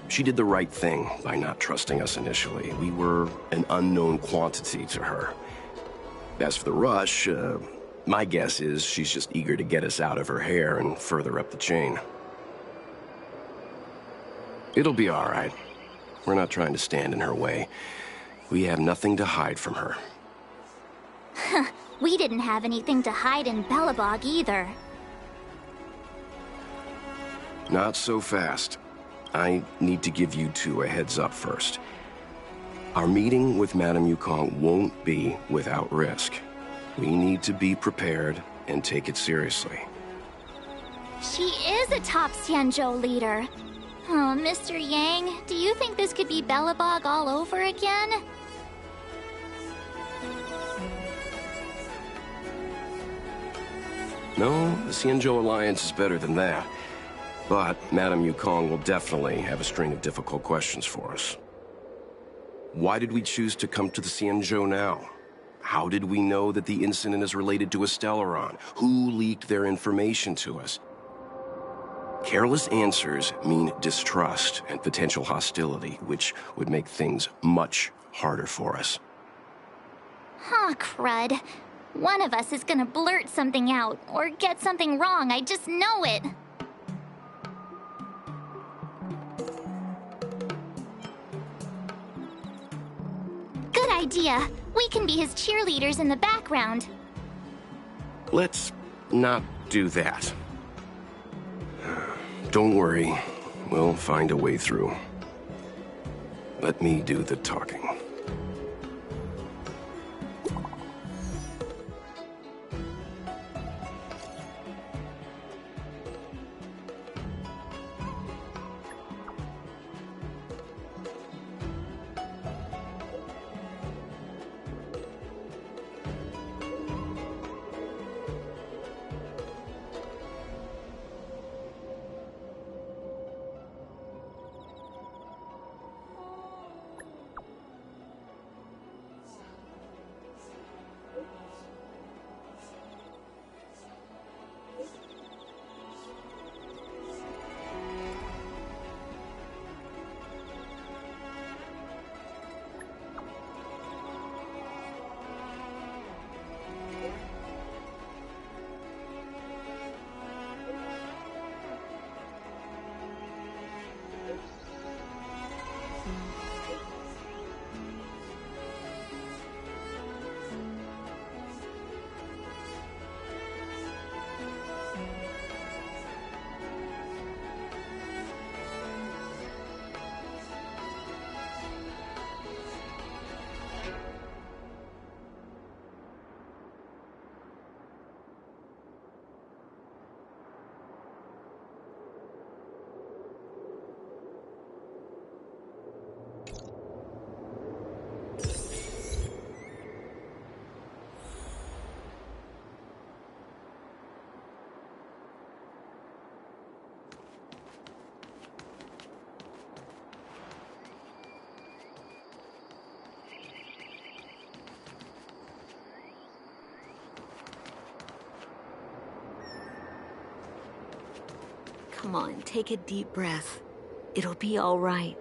She did the right thing by not trusting us initially. We were an unknown quantity to her. As for the rush, my guess is she's just eager to get us out of her hair and further up the chain. It'll be all right. We're not trying to stand in her way. We have nothing to hide from her. We didn't have anything to hide in Belobog either. Not so fast. I need to give you 2 a heads up first. Our meeting with Madame Yukong won't be without risk. We need to be prepared and take it seriously. She is a top Xianzhou leader. Oh, Mr. Yang, do you think this could be Belobog all over again? No, the Xianzhou Alliance is better than that. But Madame Yukong will definitely have a string of difficult questions for us. Why did we choose to come to the Xianzhou now? How did we know that the incident is related to a Stellaron? Who leaked their information to us? Careless answers mean distrust and potential hostility, which would make things much harder for us. Huh, crud. One of us is gonna blurt something out, or get something wrong, I just know it. Good idea. We can be his cheerleaders in the background. Let's not do that. Don't worry. We'll find a way through. Let me do the talking. Come on, take a deep breath. It'll be all right.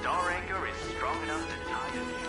Star Anchor is strong enough to tie a